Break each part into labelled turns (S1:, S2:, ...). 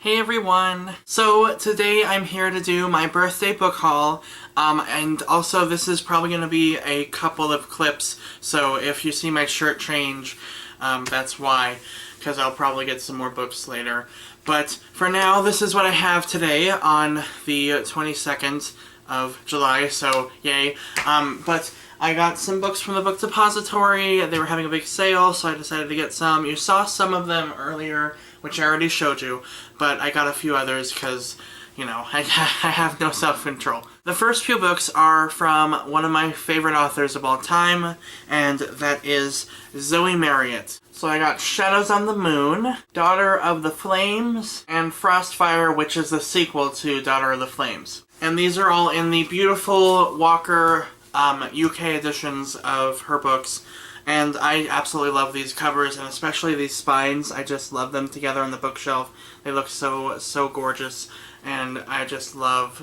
S1: Hey everyone! So today I'm here to do my birthday book haul, and also this is probably going to be a couple of clips, so if you see my shirt change, that's why, because I'll probably get some more books later. But for now, this is what I have today on the 22nd of July, so yay. But I got some books from the book depository. They were having a big sale, so I decided to get some. You saw some of them earlier, which I already showed you, but I got a few others because, you know, I have no self-control. The first few books are from one of my favorite authors of all time, and that is Zoe Marriott. So I got Shadows on the Moon, Daughter of the Flames, and Frostfire, which is the sequel to Daughter of the Flames. And these are all in the beautiful Walker UK editions of her books. And I absolutely love these covers, and especially these spines. I just love them together on the bookshelf. They look so gorgeous, and I just love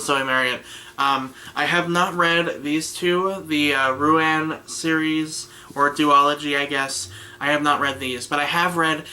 S1: Zoe Marriott. I have not read these two, the Ruan series, or duology, I guess. I have not read these, but I have read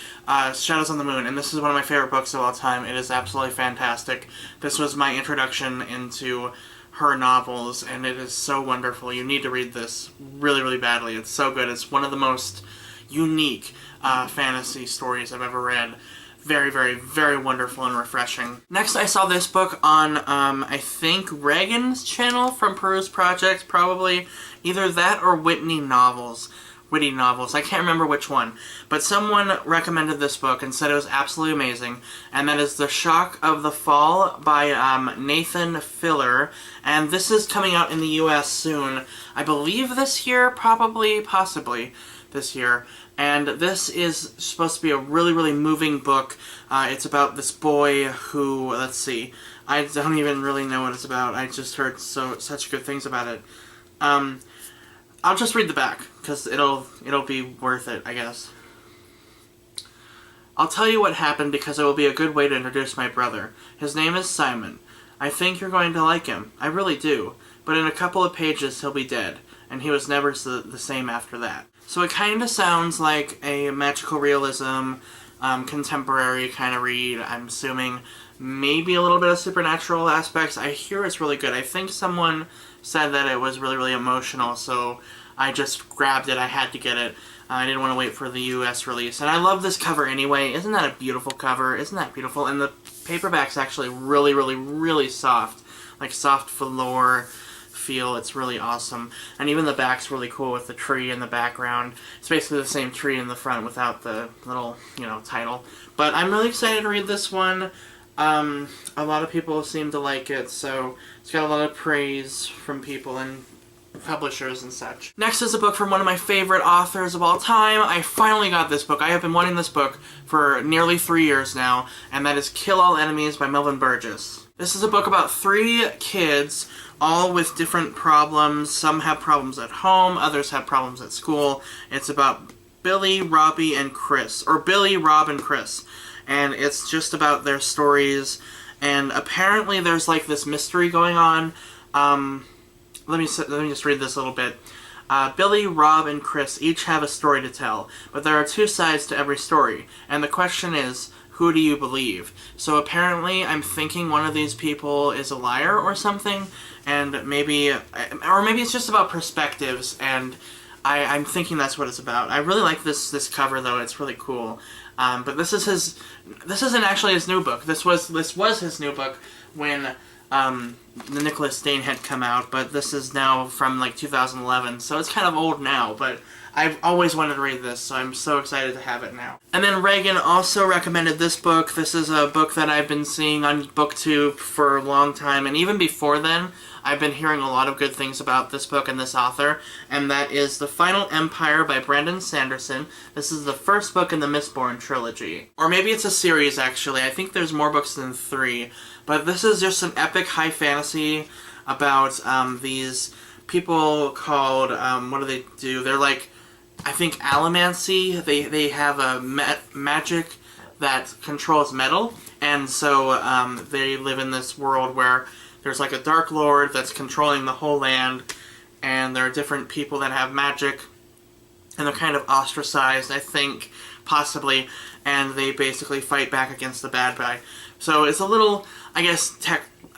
S1: Shadows on the Moon, and this is one of my favorite books of all time. It is absolutely fantastic. This was my introduction into her novels, and it is so wonderful. You need to read this really badly. It's so good. It's one of the most unique fantasy stories I've ever read. Very wonderful and refreshing. Next, I saw this book on, I think, Reagan's channel from Peruse Project, probably. Either that or Witty Novels. I can't remember which one. But someone recommended this book and said it was absolutely amazing. And that is The Shock of the Fall by Nathan Filler. And this is coming out in the US soon. I believe this year, possibly this year. And this is supposed to be a really moving book. It's about this boy who, let's see, I don't even really know what it's about. I just heard such good things about it. I'll just read the back, because it'll be worth it, I guess. I'll tell you what happened because it will be a good way to introduce my brother. His name is Simon. I think you're going to like him. I really do. But in a couple of pages he'll be dead, and he was never the same after that. So it kind of sounds like a magical realism, contemporary kind of read. I'm assuming maybe a little bit of supernatural aspects. I hear it's really good. I think someone said that it was really emotional, so I just grabbed it. I had to get it. I didn't want to wait for the US release. And I love this cover anyway. Isn't that a beautiful cover? Isn't that beautiful? And the paperback's actually really soft. Like soft velour feel. It's really awesome. And even the back's really cool with the tree in the background. It's basically the same tree in the front without the little, title. But I'm really excited to read this one. A lot of people seem to like it, so it's got a lot of praise from people and publishers and such. Next is a book from one of my favorite authors of all time. I finally got this book. I have been wanting this book for nearly 3 years now, and that is Kill All Enemies by Melvin Burgess. This is a book about 3 kids, all with different problems. Some have problems at home, others have problems at school. It's about Billy, Robbie, and Chris. Or Billy, Rob, and Chris. And it's just about their stories, and apparently there's like this mystery going on. Let me just read this a little bit. Billy, Rob, and Chris each have a story to tell, but there are 2 sides to every story, and the question is, who do you believe? So apparently I'm thinking one of these people is a liar or something, and maybe it's just about perspectives, and I'm thinking that's what it's about. I really like this cover though. It's really cool. But this isn't actually his new book. This was his new book when the Nicholas Dane had come out, but this is now from like 2011, so it's kind of old now, but I've always wanted to read this, so I'm so excited to have it now. And then Reagan also recommended this book. This is a book that I've been seeing on BookTube for a long time, and even before then, I've been hearing a lot of good things about this book and this author, and that is The Final Empire by Brandon Sanderson. This is the first book in the Mistborn trilogy. Or maybe it's a series, actually. I think there's more books than 3. But this is just an epic high fantasy about these people called, what do? They're like, I think, allomancy. They have a magic that controls metal, and so they live in this world where there's like a Dark Lord that's controlling the whole land, and there are different people that have magic, and they're kind of ostracized, I think, possibly, and they basically fight back against the bad guy. So it's a little, I guess,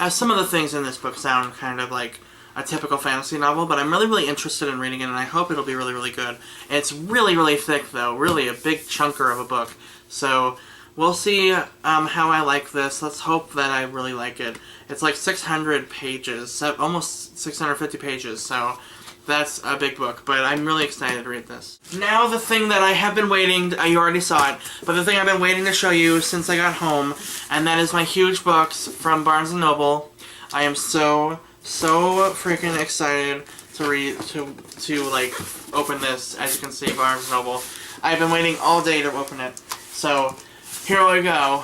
S1: some of the things in this book sound kind of like a typical fantasy novel, but I'm really, really interested in reading it, and I hope it'll be really, really good. It's really, really thick, though. Really a big chunker of a book. So we'll see how I like this. Let's hope that I really like it. It's like 600 pages, almost 650 pages, so that's a big book, but I'm really excited to read this. Now the thing that I have been waiting, you already saw it, but the thing I've been waiting to show you since I got home, and that is my huge books from Barnes & Noble. I am so freaking excited to read, to like, open this. As you can see, Barnes & Noble. I've been waiting all day to open it. So, here we go.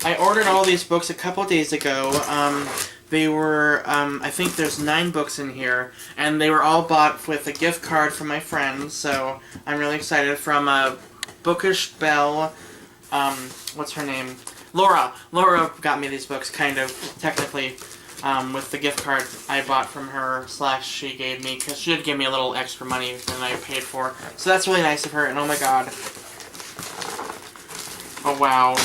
S1: I ordered all these books a couple days ago. They were, I think there's 9 books in here, and they were all bought with a gift card from my friend, so I'm really excited. From Bookish Belle, what's her name? Laura. Laura got me these books, kind of, technically, with the gift card I bought from her, / she gave me, because she did give me a little extra money than I paid for. So that's really nice of her, and oh my god. Oh wow.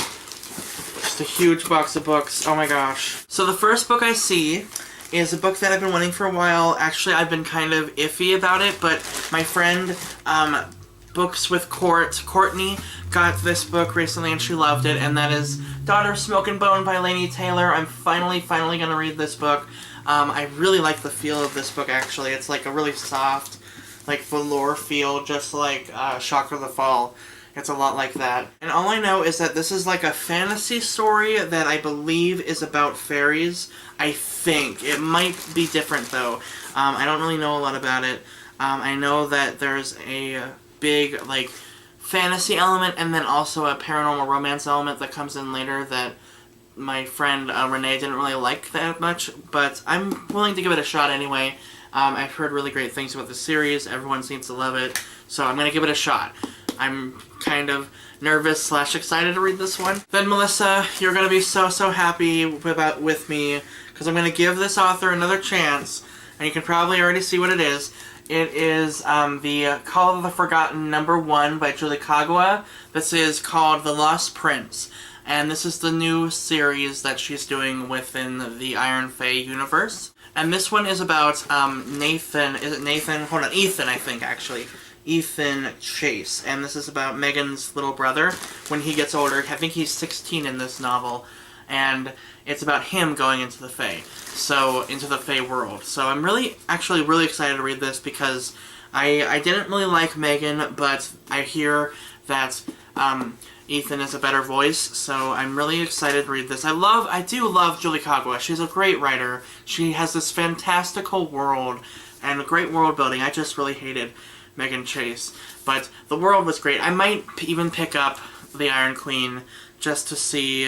S1: Just a huge box of books. Oh my gosh. So the first book I see is a book that I've been wanting for a while. Actually, I've been kind of iffy about it, but my friend, Books with Courtney, got this book recently and she loved it, and that is Daughter of Smoke and Bone by Laini Taylor. I'm finally gonna read this book. I really like the feel of this book, actually. It's like a really soft, like velour feel, just like Shocker the Fall. It's a lot like that. And all I know is that this is like a fantasy story that I believe is about fairies. I think. It might be different, though. I don't really know a lot about it. I know that there's a big, like, fantasy element and then also a paranormal romance element that comes in later that my friend Renee didn't really like that much, but I'm willing to give it a shot anyway. I've heard really great things about the series. Everyone seems to love it, so I'm going to give it a shot. I'm kind of nervous / excited to read this one. Then Melissa, you're going to be so happy with me, because I'm going to give this author another chance, and you can probably already see what it is. It is the Call of the Forgotten #1 by Julie Kagawa. This is called The Lost Prince, and this is the new series that she's doing within the Iron Fae universe. And this one is about Nathan, is it Nathan? Hold on, Ethan, I think, actually. Ethan Chase, and this is about Megan's little brother when he gets older. I think he's 16 in this novel, and it's about him going into the Fae, so into the Fae world. So I'm actually really excited to read this because I didn't really like Megan, but I hear that Ethan is a better voice, so I'm really excited to read this. I do love Julie Kagawa. She's a great writer. She has this fantastical world and great world building. I just really hated Megan Chase, but the world was great. I might even pick up The Iron Queen just to see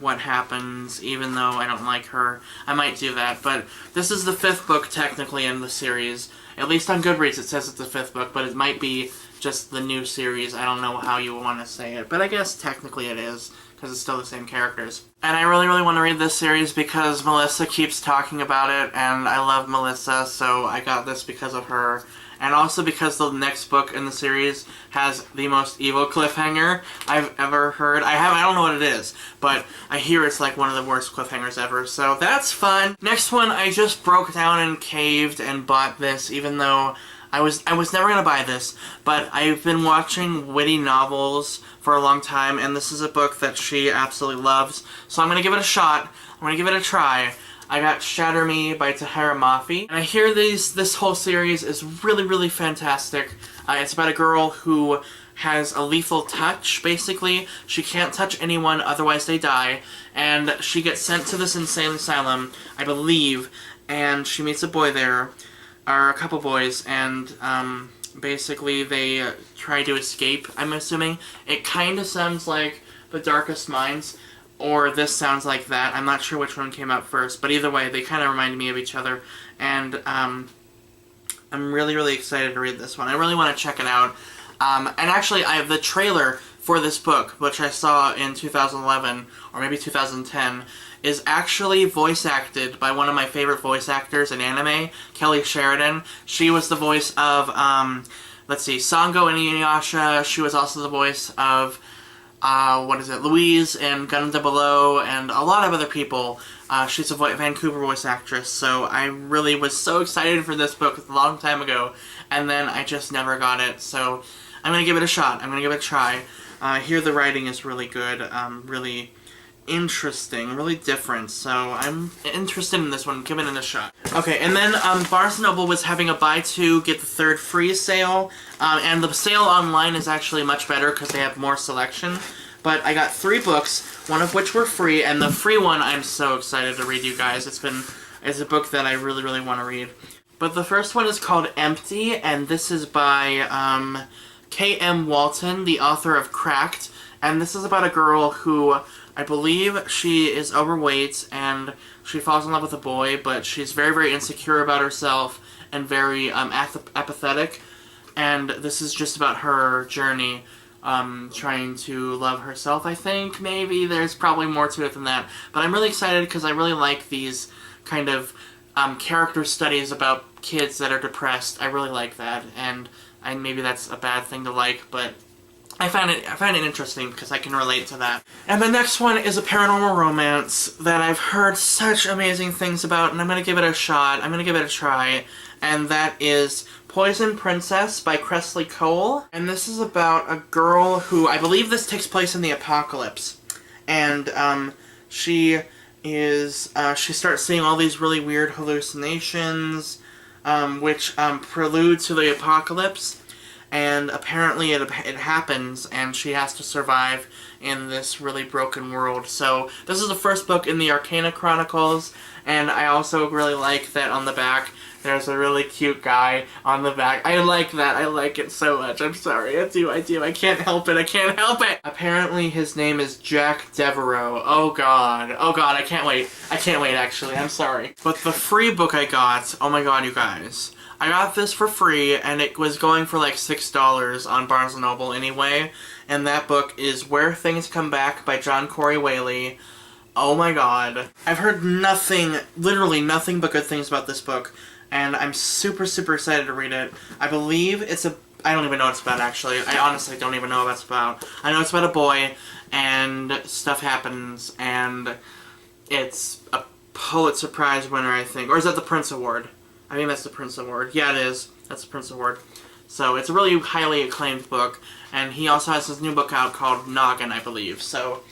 S1: what happens, even though I don't like her. I might do that, but this is the 5th book technically in the series. At least on Goodreads it says it's the 5th book, but it might be just the new series. I don't know how you want to say it, but I guess technically it is, because it's still the same characters. And I really want to read this series because Melissa keeps talking about it, and I love Melissa, so I got this because of her. And also because the next book in the series has the most evil cliffhanger I've ever heard. I don't know what it is, but I hear it's like one of the worst cliffhangers ever, so that's fun. Next one, I just broke down and caved and bought this, even though I was never gonna buy this, but I've been watching witty novels for a long time, and this is a book that she absolutely loves, so I'm gonna give it a shot. I'm gonna give it a try. I got Shatter Me by Tahira Mafi, and I hear this whole series is really fantastic. It's about a girl who has a lethal touch, basically. She can't touch anyone, otherwise they die, and she gets sent to this insane asylum, I believe, and she meets a boy there, or a couple boys, and basically they try to escape, I'm assuming. It kind of sounds like The Darkest Minds, or this sounds like that. I'm not sure which one came out first, but either way, they kind of remind me of each other, and I'm really excited to read this one. I really want to check it out. And actually, I have the trailer for this book, which I saw in 2011, or maybe 2010, is actually voice acted by one of my favorite voice actors in anime, Kelly Sheridan. She was the voice of let's see, Sango and Inuyasha. She was also the voice of, Louise and Gun Below, and a lot of other people. She's a Vancouver voice actress, so I really was so excited for this book a long time ago, and then I just never got it, so I'm gonna give it a shot. I'm gonna give it a try. I hear the writing is really good, really interesting, really different, so I'm interested in this one, giving it a shot. Okay, and then Barnes & Noble was having a buy two, get the third free sale, and the sale online is actually much better because they have more selection, but I got 3 books, one of which were free, and the free one I'm so excited to read, you guys. It's a book that I really, really want to read. But the first one is called Empty, and this is by K.M. Walton, the author of Cracked, and this is about a girl who, I believe she is overweight and she falls in love with a boy, but she's very, very insecure about herself and very apathetic. And this is just about her journey trying to love herself, I think, maybe. There's probably more to it than that. But I'm really excited because I really like these kind of character studies about kids that are depressed. I really like that. And maybe that's a bad thing to like, but I find it interesting because I can relate to that. And the next one is a paranormal romance that I've heard such amazing things about, and I'm gonna give it a shot. I'm gonna give it a try. And that is Poison Princess by Cressley Cole. And this is about a girl who, I believe this takes place in the apocalypse. And she starts seeing all these really weird hallucinations, which prelude to the apocalypse. And apparently it happens, and she has to survive in this really broken world. So this is the first book in the Arcana Chronicles, and I also really like that on the back there's a really cute guy on the back. I like that. I like it so much. I'm sorry. I do. I can't help it. I can't help it. Apparently his name is Jack Devereaux. Oh god. Oh god, I can't wait. I can't wait, actually. I'm sorry. But the free book I got, oh my god, you guys. I got this for free, and it was going for like $6 on Barnes & Noble anyway, and that book is Where Things Come Back by John Corey Whaley. Oh my god. I've heard nothing, literally nothing but good things about this book, and I'm super, super excited to read it. I believe I don't even know what it's about, actually. I honestly don't even know what it's about. I know it's about a boy, and stuff happens, and it's a Pulitzer Prize winner, I think. Or is that the Prince Award? I think that's the Prince Award. Yeah, it is. That's the Prince Award. So it's a really highly acclaimed book, and he also has his new book out called Noggin, I believe. So,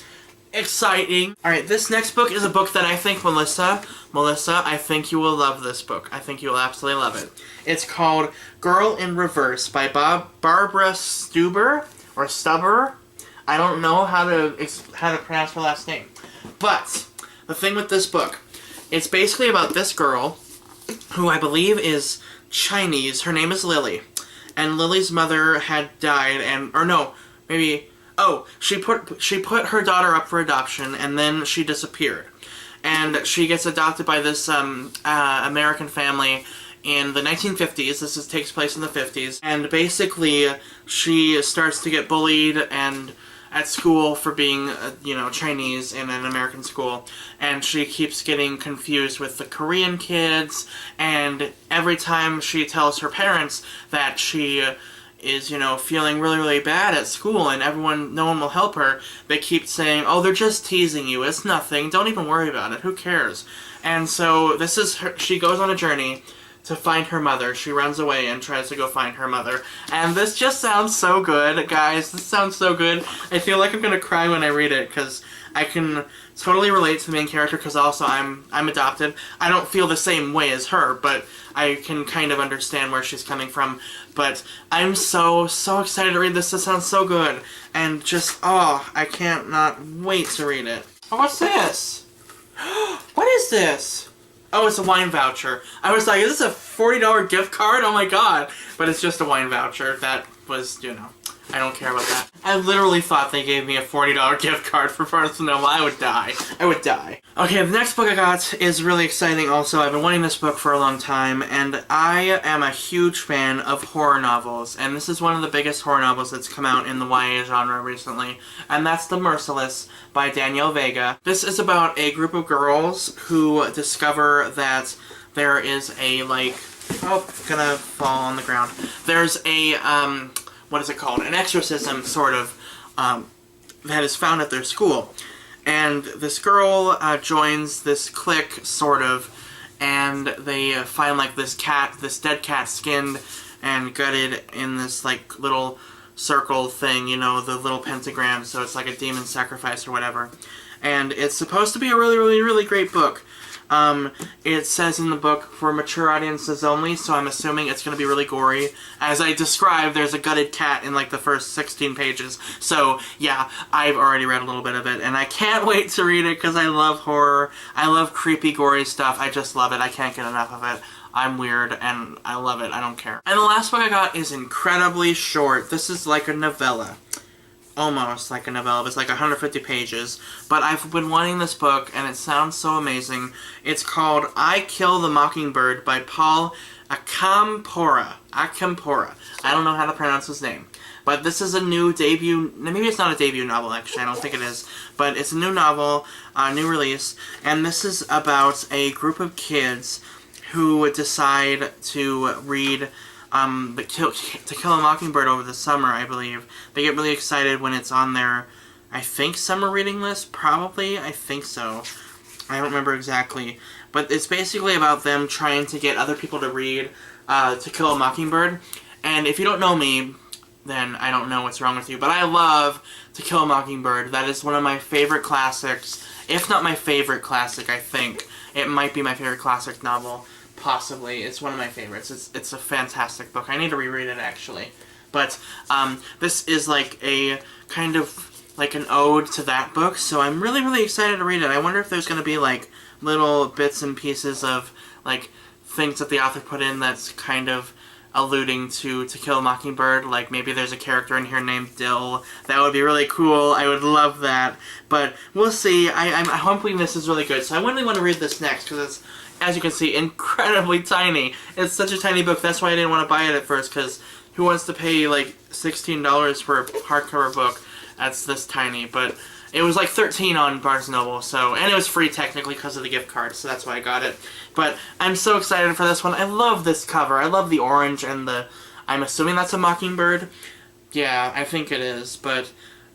S1: exciting. Alright, this next book is a book that I think, Melissa, I think you will love this book. I think you will absolutely love it. It's called Girl in Reverse by Barbara Stubber. I don't know how to pronounce her last name. But, the thing with this book, it's basically about this girl who I believe is Chinese. Her name is Lily. And Lily's mother had died, she put her daughter up for adoption, and then she disappeared. And she gets adopted by this American family in the 1950s. This takes place in the 50s. And basically, she starts to get bullied and at school for being, Chinese in an American school. And she keeps getting confused with the Korean kids, and every time she tells her parents that she is, feeling really, really bad at school and no one will help her, they keep saying, oh, they're just teasing you, it's nothing, don't even worry about it, who cares? And so she goes on a journey to find her mother. She runs away and tries to go find her mother. And this just sounds so good, guys. This sounds so good. I feel like I'm gonna cry when I read it, because I can totally relate to the main character, because also I'm adopted. I don't feel the same way as her, but I can kind of understand where she's coming from. But I'm so excited to read this. This sounds so good. And just, I can't not wait to read it. Oh, what's this? What is this? Oh, it's a wine voucher. I was like, is this a $40 gift card? Oh my god. But it's just a wine voucher. That was, I don't care about that. I literally thought they gave me a $40 gift card for Barnes & Noble. I would die. I would die. Okay, the next book I got is really exciting also. I've been wanting this book for a long time, and I am a huge fan of horror novels, and this is one of the biggest horror novels that's come out in the YA genre recently, and that's The Merciless by Danielle Vega. This is about a group of girls who discover that there is a, Oh, gonna fall on the ground. There's a, what is it called? An exorcism, sort of, that is found at their school. And this girl joins this clique, sort of, and they find, like, this dead cat skinned and gutted in this, like, little circle thing, you know, the little pentagram, so it's like a demon sacrifice or whatever. And it's supposed to be a really, really, really great book. It says in the book for mature audiences only, so I'm assuming it's going to be really gory. As I described, there's a gutted cat in like the first 16 pages. So yeah, I've already read a little bit of it, and I can't wait to read it because I love horror. I love creepy, gory stuff. I just love it. I can't get enough of it. I'm weird, and I love it. I don't care. And the last book I got is incredibly short. This is like a novella. Almost like a novella. It's like 150 pages. But I've been wanting this book, and it sounds so amazing. It's called I Kill the Mockingbird by Paul Acampora. Acampora. I don't know how to pronounce his name. But this is a new debut, maybe it's not a debut novel actually, I don't think it is. But it's a new novel, new release. And this is about a group of kids who decide to read To Kill a Mockingbird over the summer, I believe. They get really excited when it's on their, I think, summer reading list? Probably? I think so. I don't remember exactly. But it's basically about them trying to get other people to read To Kill a Mockingbird. And if you don't know me, then I don't know what's wrong with you. But I love To Kill a Mockingbird. That is one of my favorite classics. If not my favorite classic, I think. It might be my favorite classic novel. Possibly. It's one of my favorites. It's a fantastic book. I need to reread it, actually. But this is like a kind of like an ode to that book, so I'm really, really excited to read it. I wonder if there's going to be like little bits and pieces of like things that the author put in that's kind of alluding to Kill a Mockingbird. Like maybe there's a character in here named Dill. That would be really cool. I would love that. But we'll see. I'm hoping this is really good. So I really want to read this next because it's, as you can see, incredibly tiny. It's such a tiny book. That's why I didn't want to buy it at first, because who wants to pay like $16 for a hardcover book that's this tiny? But it was like $13 on Barnes & Noble, so, and it was free technically because of the gift card, so that's why I got it. But I'm so excited for this one. I love this cover. I love the orange and the, I'm assuming that's a mockingbird. Yeah, I think it is, but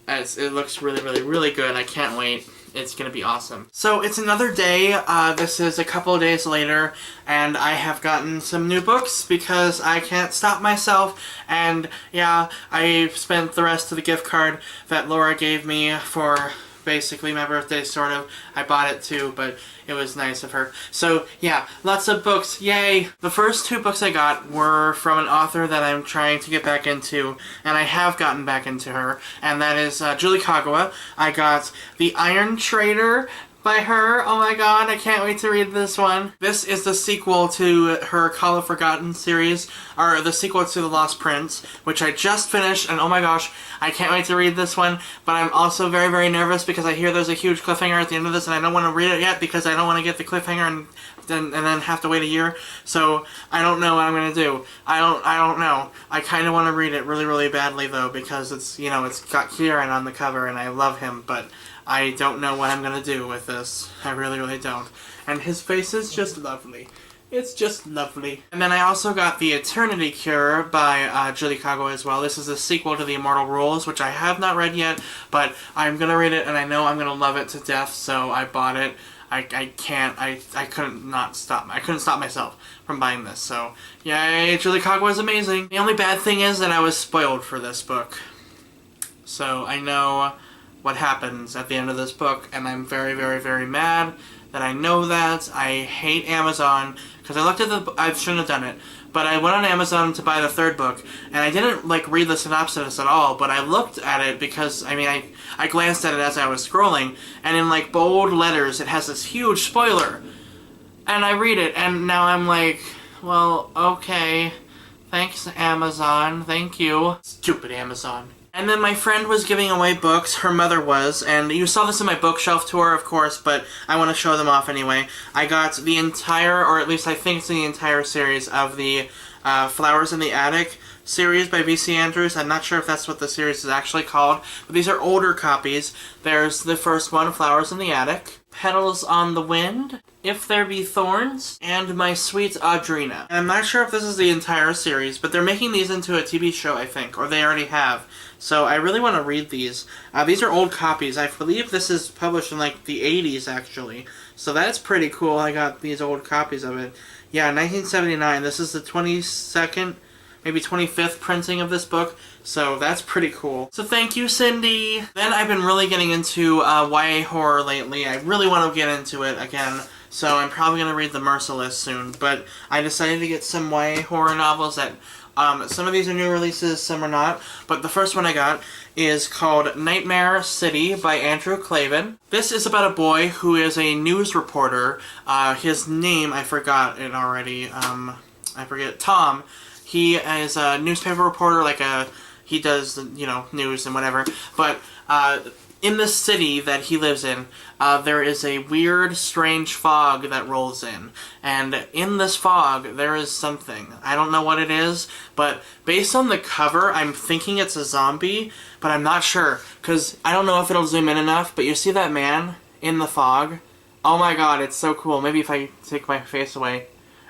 S1: it looks really, really, really good. I can't wait. It's gonna be awesome. So it's another day. This is a couple of days later, and I have gotten some new books because I can't stop myself. And yeah, I spent the rest of the gift card that Laura gave me for basically my birthday, sort of. I bought it too, but it was nice of her. So yeah, lots of books, yay! The first two books I got were from an author that I'm trying to get back into, and I have gotten back into her, and that is Julie Kagawa. I got The Iron Trader by her. Oh my god, I can't wait to read this one. This is the sequel to her Call of Forgotten series, or the sequel to The Lost Prince, which I just finished, and oh my gosh, I can't wait to read this one, but I'm also very, very nervous because I hear there's a huge cliffhanger at the end of this, and I don't want to read it yet because I don't want to get the cliffhanger and then have to wait a year. So I don't know what I'm gonna do. I don't know. I kind of want to read it really, really badly though, because it's, you know, it's got Kieran on the cover and I love him, but I don't know what I'm gonna do with this. I really, really don't. And his face is just lovely. It's just lovely. And then I also got The Eternity Cure by Julie Kagawa as well. This is a sequel to The Immortal Rules, which I have not read yet, but I'm gonna read it and I know I'm gonna love it to death, so I bought it. I couldn't stop myself from buying this, so yay, Julie Kagawa is amazing. The only bad thing is that I was spoiled for this book. So I know what happens at the end of this book, and I'm very, very, very mad that I know that. I hate Amazon, because I looked at the, I shouldn't have done it, but I went on Amazon to buy the third book, and I didn't, like, read the synopsis at all, but I looked at it because, I mean, I glanced at it as I was scrolling, and in, like, bold letters, it has this huge spoiler, and I read it, and now I'm like, well, okay, thanks, Amazon, thank you. Stupid Amazon. And then my friend was giving away books, her mother was, and you saw this in my bookshelf tour, of course, but I want to show them off anyway. I got the entire, or at least I think it's the entire series of the Flowers in the Attic series by V.C. Andrews. I'm not sure if that's what the series is actually called, but these are older copies. There's the first one, Flowers in the Attic, Petals on the Wind, If There Be Thorns, and My Sweet Audrina. And I'm not sure if this is the entire series, but they're making these into a TV show, I think, or they already have. So I really want to read these. These are old copies. I believe this is published in like the 80s, actually. So that's pretty cool. I got these old copies of it. Yeah, 1979. This is the 22nd, maybe 25th printing of this book. So that's pretty cool. So thank you, Cindy. Then I've been really getting into YA horror lately. I really want to get into it again. So I'm probably going to read The Merciless soon. But I decided to get some YA horror novels that some of these are new releases, some are not. But the first one I got is called Nightmare City by Andrew Clavin. This is about a boy who is a news reporter. His name, I forgot it already. I forget. Tom. He is a newspaper reporter, he does, news and whatever. But in the city that he lives in, there is a weird, strange fog that rolls in. And in this fog, there is something. I don't know what it is, but based on the cover, I'm thinking it's a zombie, but I'm not sure. Because I don't know if it'll zoom in enough, but you see that man in the fog? Oh my god, it's so cool. Maybe if I take my face away.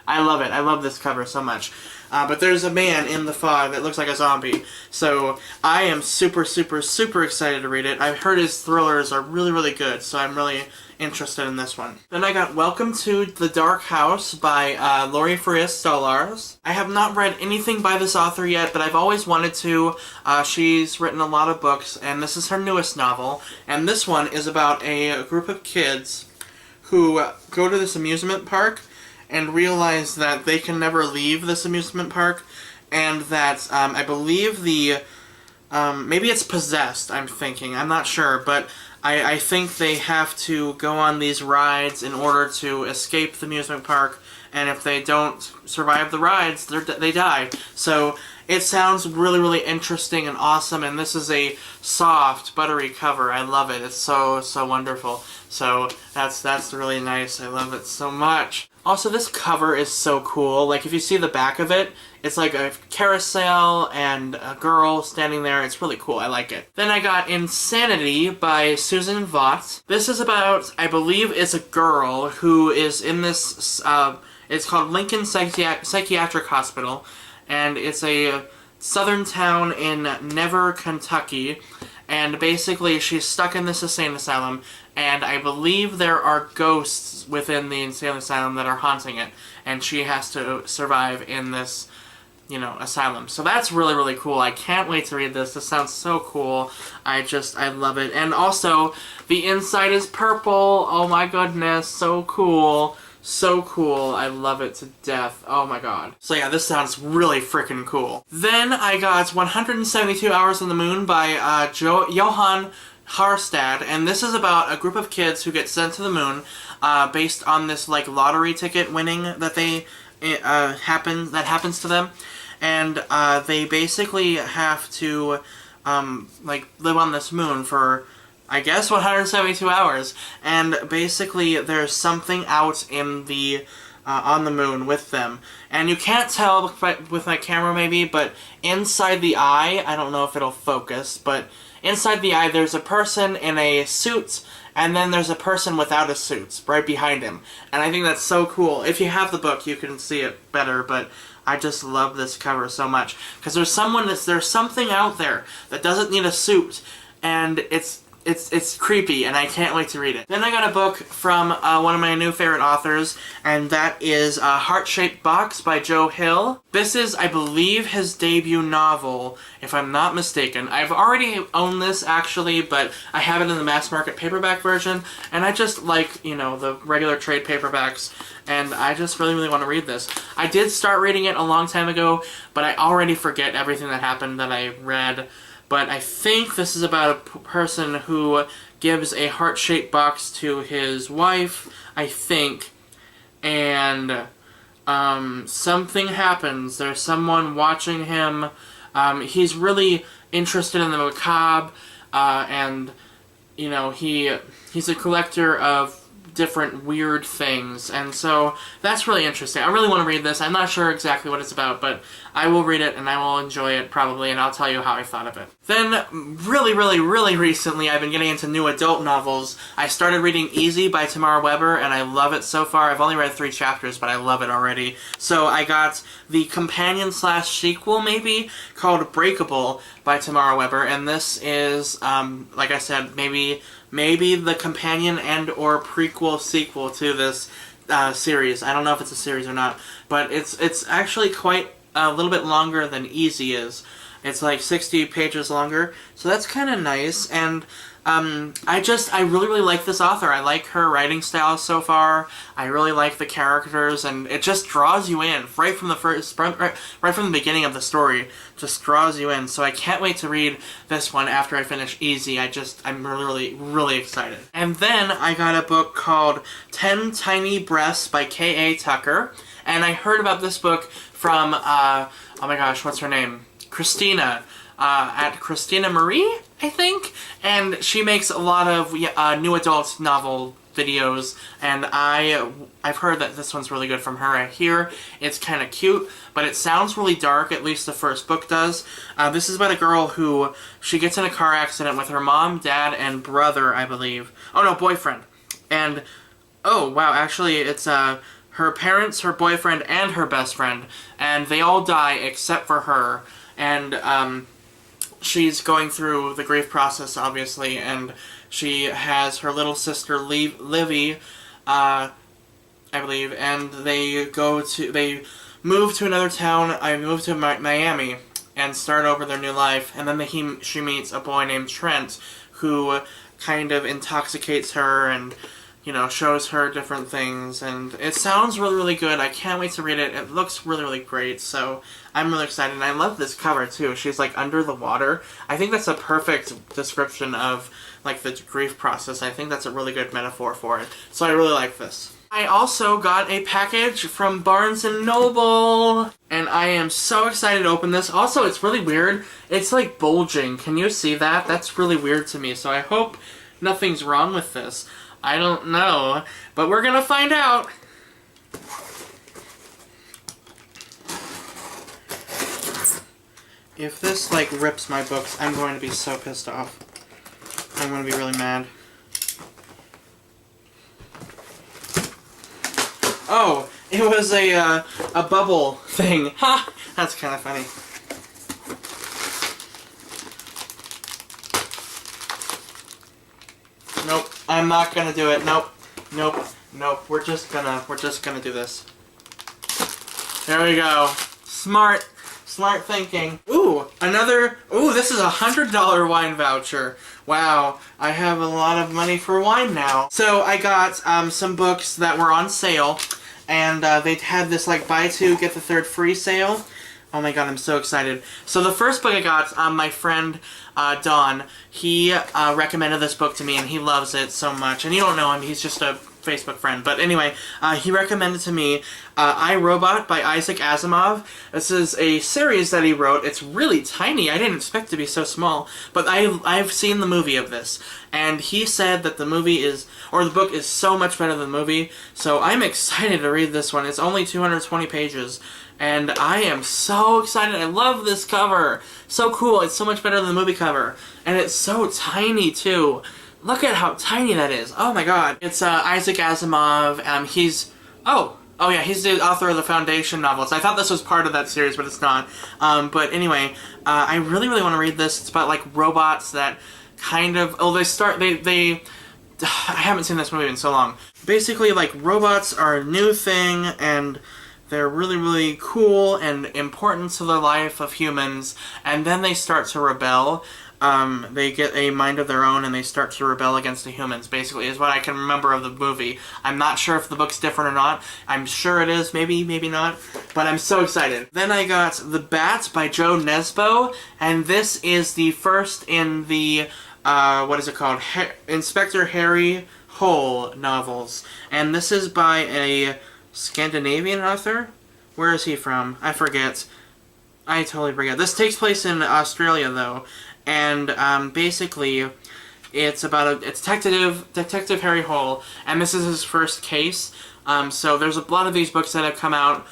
S1: I love it. I love this cover so much. But there's a man in the fog that looks like a zombie. So I am super, super, super excited to read it. I've heard his thrillers are really, really good, so I'm really interested in this one. Then I got Welcome to the Dark House by Laurie Frias Stolarz. I have not read anything by this author yet, but I've always wanted to. She's written a lot of books, and this is her newest novel. And this one is about a group of kids who go to this amusement park and realize that they can never leave this amusement park, and that, I believe maybe it's possessed, I'm thinking, I'm not sure, but I think they have to go on these rides in order to escape the amusement park, and if they don't survive the rides, they die. So it sounds really, really interesting and awesome, and this is a soft, buttery cover. I love it. It's so, so wonderful. So that's really nice. I love it so much. Also, this cover is so cool. Like, if you see the back of it, it's like a carousel and a girl standing there. It's really cool. I like it. Then I got Insanity by Susan Vaught. This is about, I believe it's a girl who is in this, it's called Lincoln Psychiatric Hospital, and it's a southern town in Never, Kentucky, and basically she's stuck in this insane asylum, and I believe there are ghosts within the insane asylum that are haunting it, and she has to survive in this, asylum. So that's really, really cool. I can't wait to read this. This sounds so cool. I love it. And also, the inside is purple. Oh my goodness, so cool. So cool. I love it to death. Oh my god. So yeah, this sounds really freaking cool. Then I got 172 Hours on the Moon by Johan Harstad, and this is about a group of kids who get sent to the moon based on this lottery ticket winning that happens to them, and they basically have to live on this moon for, I guess, 172 hours, and basically there's something out in the on the moon with them, and you can't tell with my camera maybe, but inside the eye, I don't know if it'll focus, but inside the eye there's a person in a suit, and then there's a person without a suit right behind him, and I think that's so cool. If you have the book, you can see it better, but I just love this cover so much, because there's something out there that doesn't need a suit, and it's creepy, and I can't wait to read it. Then I got a book from one of my new favorite authors, and that is Heart-Shaped Box by Joe Hill. This is, I believe, his debut novel, if I'm not mistaken. I've already owned this, actually, but I have it in the mass market paperback version, and I just like, the regular trade paperbacks, and I just really, really want to read this. I did start reading it a long time ago, but I already forget everything that happened that I read. But I think this is about a person who gives a heart-shaped box to his wife, I think, and something happens. There's someone watching him. He's really interested in the macabre, and he's a collector of different weird things, and so that's really interesting. I really want to read this. I'm not sure exactly what it's about, but I will read it and I will enjoy it probably, and I'll tell you how I thought of it. Then, really recently, I've been getting into new adult novels. I started reading Easy by Tamara Weber, and I love it so far. I've only read 3 chapters, but I love it already. So I got the companion/sequel, maybe, called Breakable by Tamara Weber, and this is, like I said, maybe the companion and or prequel sequel to this series. I don't know if it's a series or not, but it's actually quite a little bit longer than Easy is. It's like 60 pages longer, so that's kind of nice, and I really like this author. I like her writing style so far. I really like the characters, and it just draws you in right from the right from the beginning of the story. Just draws you in. So I can't wait to read this one after I finish Easy. I'm really excited. And then I got a book called 10 Tiny Breaths by K.A. Tucker, and I heard about this book from oh my gosh, what's her name? Christina. At Christina Marie, I think, and she makes a lot of new adult novel videos, and I've heard that this one's really good from her. I hear it's kind of cute, but it sounds really dark, at least the first book does. This is about a girl who, she gets in a car accident with her mom, dad, and brother, I believe. Oh no, boyfriend. And, oh wow, actually it's her parents, her boyfriend, and her best friend, and they all die except for her, and she's going through the grief process, obviously, and she has her little sister, Livy, I believe, and they move to another town. I move to Miami and start over their new life, and then she meets a boy named Trent, who kind of intoxicates her and, you know, shows her different things, and it sounds really good. I can't wait to read it. It looks really great, so I'm really excited, and I love this cover, too. She's, like, under the water. I think that's a perfect description of, like, the grief process. I think that's a really good metaphor for it, so I really like this. I also got a package from Barnes & Noble, and I am so excited to open this. Also, it's really weird. It's, like, bulging. Can you see that? That's really weird to me, so I hope nothing's wrong with this. I don't know, but we're gonna find out. If this, like, rips my books, I'm going to be so pissed off. I'm going to be really mad. Oh, it was a bubble thing. Ha! That's kind of funny. Nope, I'm not gonna do it. Nope. We're just gonna do this. There we go. Smart thinking. Ooh, this is a $100 wine voucher. Wow, I have a lot of money for wine now. So I got some books that were on sale, and they had this like buy two get the third free sale. Oh my god, I'm so excited. So the first book I got, my friend Don, he recommended this book to me, and he loves it so much. And you don't know him, he's just a Facebook friend. But anyway, he recommended to me I, Robot by Isaac Asimov. This is a series that he wrote. It's really tiny. I didn't expect it to be so small. But I've seen the movie of this. And he said that the book is so much better than the movie. So I'm excited to read this one. It's only 220 pages. And I am so excited. I love this cover. So cool. It's so much better than the movie cover. And it's so tiny, too. Look at how tiny that is. Oh my god. It's Isaac Asimov. He's the author of the Foundation novels. I thought this was part of that series, but it's not. But anyway, I really want to read this. It's about like robots that kind of... I haven't seen this movie in so long. Basically, like, robots are a new thing, and they're really cool and important to the life of humans, and then they start to rebel. They get a mind of their own and they start to rebel against the humans, basically, is what I can remember of the movie. I'm not sure if the book's different or not. I'm sure it is, maybe not, but I'm so excited. Then I got The Bat by Joe Nesbo, and this is the first in the, what is it called? Inspector Harry Hole novels. And this is by a Scandinavian author? Where is he from? I forget. I totally forget. This takes place in Australia, though. And basically, It's about it's Detective Harry Hole, and this is his first case. So there's a lot of these books that have come out.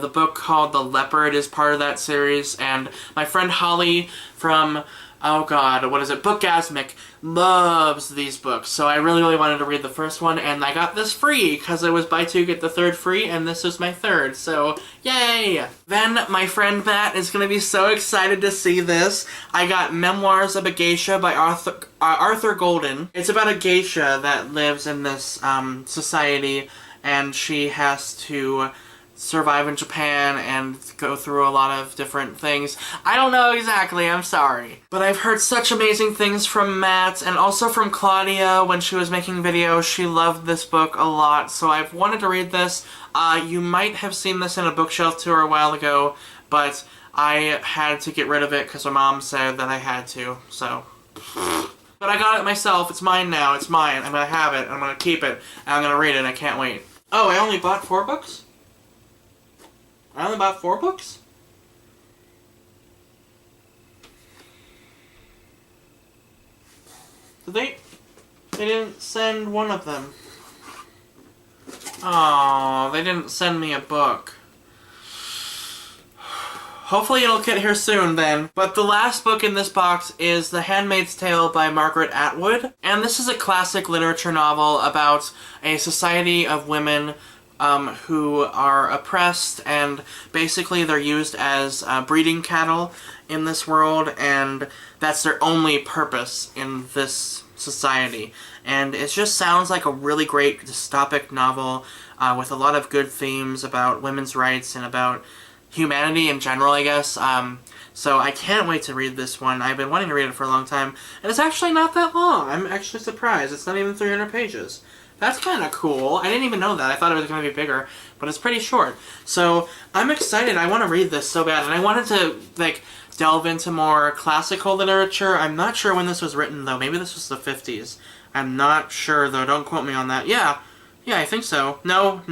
S1: The book called The Leopard is part of that series, and my friend Holly from, oh god, what is it, Bookgasmic, loves these books. So I really, really wanted to read the first one, and I got this free, because it was buy two, get the third free, and this is my third, so yay! Then my friend Matt is going to be so excited to see this. I got Memoirs of a Geisha by Arthur Golden. It's about a geisha that lives in this society, and she has to survive in Japan and go through a lot of different things. I don't know exactly, I'm sorry. But I've heard such amazing things from Matt and also from Claudia when she was making videos. She loved this book a lot, so I've wanted to read this. You might have seen this in a bookshelf tour a while ago, but I had to get rid of it because my mom said that I had to, so. But I got it myself, it's mine now, it's mine. I'm gonna have it, I'm gonna keep it, and I'm gonna read it, I can't wait. Oh, I only bought 4 books? I only bought 4 books? Did they didn't send one of them. Oh, they didn't send me a book. Hopefully it'll get here soon then. But the last book in this box is The Handmaid's Tale by Margaret Atwood. And this is a classic literature novel about a society of women who are oppressed, and basically they're used as breeding cattle in this world, and that's their only purpose in this society. And it just sounds like a really great dystopic novel with a lot of good themes about women's rights and about humanity in general, I guess. So I can't wait to read this one. I've been wanting to read it for a long time, and it's actually not that long. I'm actually surprised. It's not even 300 pages. That's kind of cool. I didn't even know that. I thought it was going to be bigger, but it's pretty short. So I'm excited. I want to read this so bad, and I wanted to, like, delve into more classical literature. I'm not sure when this was written, though. Maybe this was the 50s. I'm not sure, though. Don't quote me on that. Yeah, I think so. No.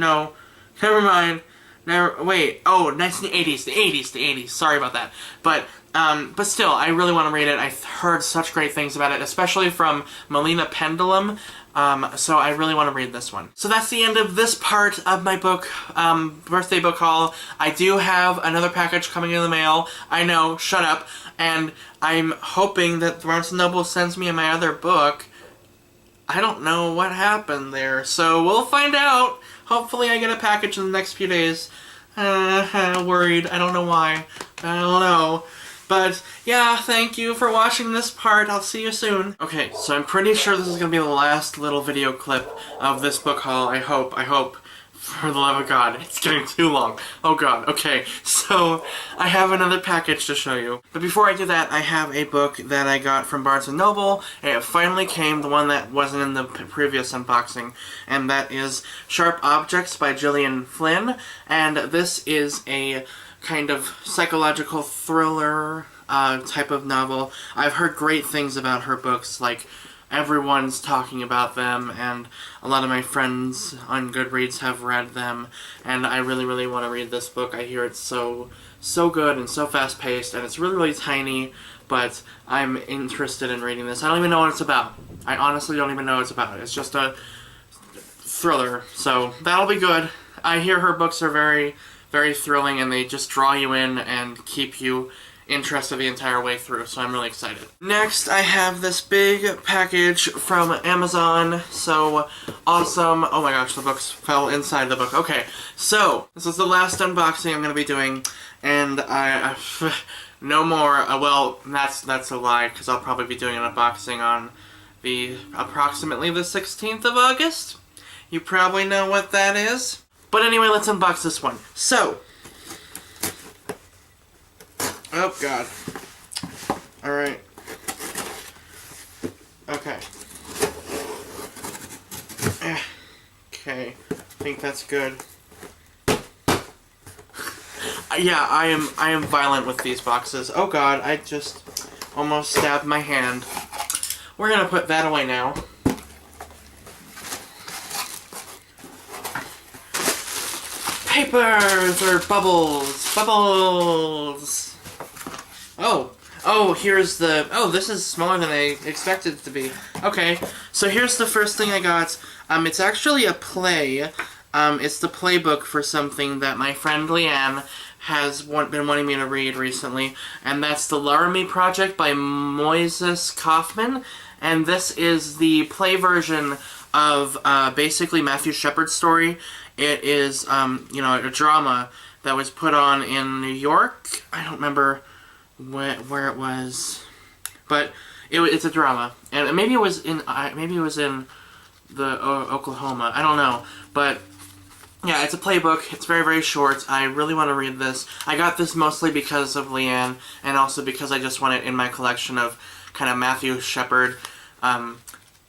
S1: Never mind. Wait. Oh, 1980s. The 80s. Sorry about that. But still, I really want to read it. I've heard such great things about it, especially from Melina Pendulum. So I really want to read this one. So that's the end of this part of my book, birthday book haul. I do have another package coming in the mail. I know, shut up. And I'm hoping that Barnes & Noble sends me my other book. I don't know what happened there, so we'll find out. Hopefully I get a package in the next few days. Worried, I don't know why. I don't know. But, yeah, thank you for watching this part. I'll see you soon. Okay, so I'm pretty sure this is going to be the last little video clip of this book haul. I hope. For the love of God, it's getting too long. Oh God, okay. So, I have another package to show you. But before I do that, I have a book that I got from Barnes & Noble. It finally came, the one that wasn't in the previous unboxing. And that is Sharp Objects by Gillian Flynn. And this is a kind of psychological thriller type of novel. I've heard great things about her books, like everyone's talking about them, and a lot of my friends on Goodreads have read them, and I really, really want to read this book. I hear it's so good and so fast-paced, and it's really, really tiny, but I'm interested in reading this. I don't even know what it's about. I honestly don't even know what it's about. It's just a thriller, so that'll be good. I hear her books are very, very thrilling, and they just draw you in and keep you interested the entire way through, so I'm really excited. Next, I have this big package from Amazon. So awesome. Oh my gosh, the books fell inside the book. Okay, so this is the last unboxing I'm going to be doing, and I no more. Well, that's a lie, because I'll probably be doing an unboxing on approximately the 16th of August. You probably know what that is. But anyway, let's unbox this one. So, oh God. Alright. Okay. Okay. I think that's good. Yeah, I am violent with these boxes. Oh God, I just almost stabbed my hand. We're gonna put that away now. Papers or bubbles. Bubbles. Oh, Oh, here's the... Oh, this is smaller than I expected it to be. Okay, so here's the first thing I got. It's actually a play. It's the playbook for something that my friend Leanne has been wanting me to read recently, and that's the Laramie Project by Moises Kaufman, and this is the play version of basically Matthew Shepard's story. It is, you know, a drama that was put on in New York. I don't remember where it was, but it's a drama, and maybe it was in the Oklahoma. I don't know, but yeah, it's a playbook. It's very, very short. I really want to read this. I got this mostly because of Leanne, and also because I just want it in my collection of kind of Matthew Shepard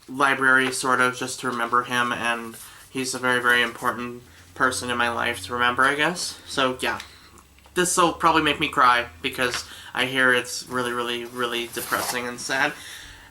S1: library, sort of, just to remember him, and he's a very, very important person in my life to remember, I guess. So, yeah. This will probably make me cry, because I hear it's really, really, really depressing and sad.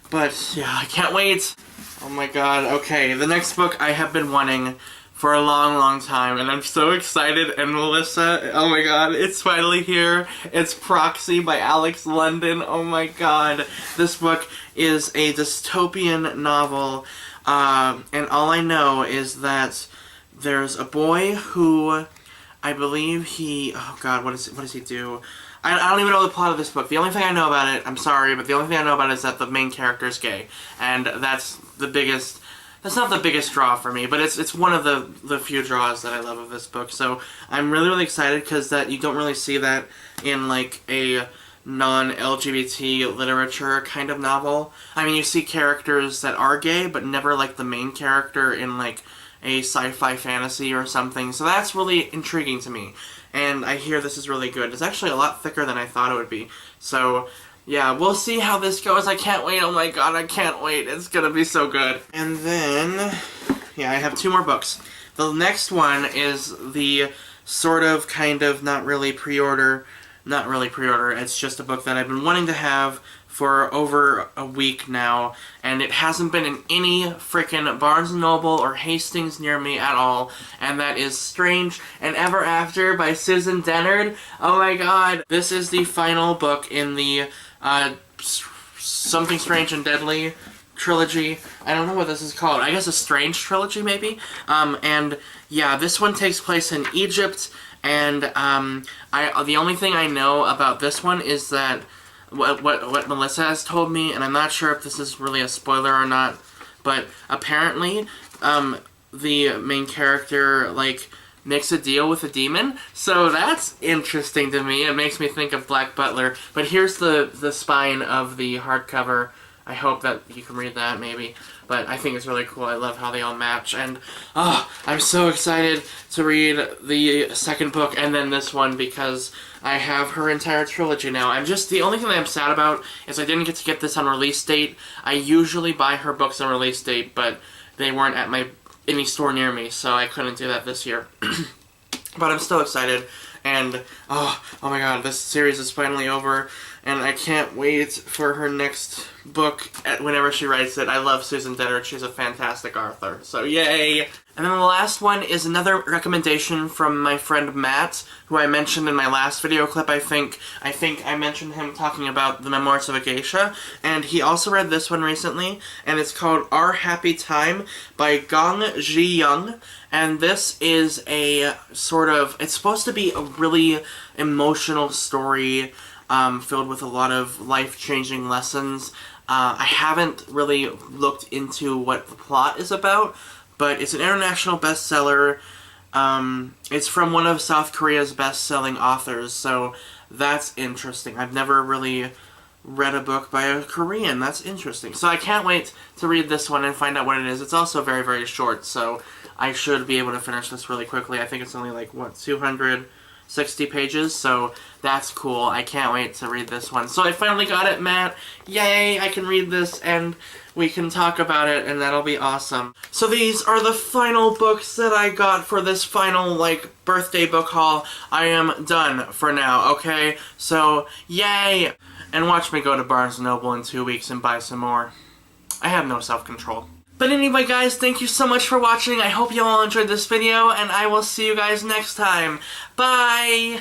S1: But, yeah, I can't wait. Oh my god. Okay, the next book I have been wanting for a long, long time, and I'm so excited, and Melissa, oh my god, it's finally here. It's Proxy by Alex London. Oh my god. This book is a dystopian novel, and all I know is that there's a boy who, I believe he, oh god, what does he do? I don't even know the plot of this book. The only thing I know about it, I'm sorry, but the only thing I know about it is that the main character is gay, and that's the biggest... That's not the biggest draw for me, but it's one of the few draws that I love of this book. So I'm really, really excited because that you don't really see that in like a non-LGBT literature kind of novel. I mean, you see characters that are gay, but never like the main character in like a sci-fi fantasy or something. So that's really intriguing to me. And I hear this is really good. It's actually a lot thicker than I thought it would be. So yeah, we'll see how this goes. I can't wait. Oh my god, I can't wait. It's gonna be so good. And then, yeah, I have two more books. The next one is the sort of, kind of, not really pre-order. It's just a book that I've been wanting to have for over a week now, and it hasn't been in any frickin' Barnes & Noble or Hastings near me at all, and that is Strange and Ever After by Susan Dennard. Oh my god. This is the final book in the Something Strange and Deadly trilogy. I don't know what this is called. I guess a Strange trilogy, maybe? And yeah, this one takes place in Egypt, and the only thing I know about this one is that what Melissa has told me, and I'm not sure if this is really a spoiler or not, but apparently the main character, like, makes a deal with a demon, so that's interesting to me. It makes me think of Black Butler. But here's the spine of the hardcover. I hope that you can read that, maybe. But I think it's really cool. I love how they all match. And, I'm so excited to read the second book and then this one because I have her entire trilogy now. The only thing that I'm sad about is I didn't get to get this on release date. I usually buy her books on release date, but they weren't at any store near me, so I couldn't do that this year. But I'm still excited, and oh my god, this series is finally over, and I can't wait for her next book whenever she writes it. I love Susan Dennard. She's a fantastic author, so yay! And then the last one is another recommendation from my friend Matt, who I mentioned in my last video clip, I think. I think I mentioned him talking about the Memoirs of a Geisha, and he also read this one recently, and it's called Our Happy Time by Gong Ji Young. And this is a sort of, it's supposed to be a really emotional story filled with a lot of life-changing lessons. I haven't really looked into what the plot is about, but it's an international bestseller. It's from one of South Korea's best-selling authors, so that's interesting. I've never really read a book by a Korean. That's interesting. So I can't wait to read this one and find out what it is. It's also very, very short, so I should be able to finish this really quickly. I think it's only like, what, 260 pages, so that's cool. I can't wait to read this one. So I finally got it, Matt. Yay, I can read this, and we can talk about it, and that'll be awesome. So these are the final books that I got for this final, like, birthday book haul. I am done for now, okay? So, yay! And watch me go to Barnes & Noble in 2 weeks and buy some more. I have no self-control. But anyway, guys, thank you so much for watching. I hope you all enjoyed this video, and I will see you guys next time. Bye!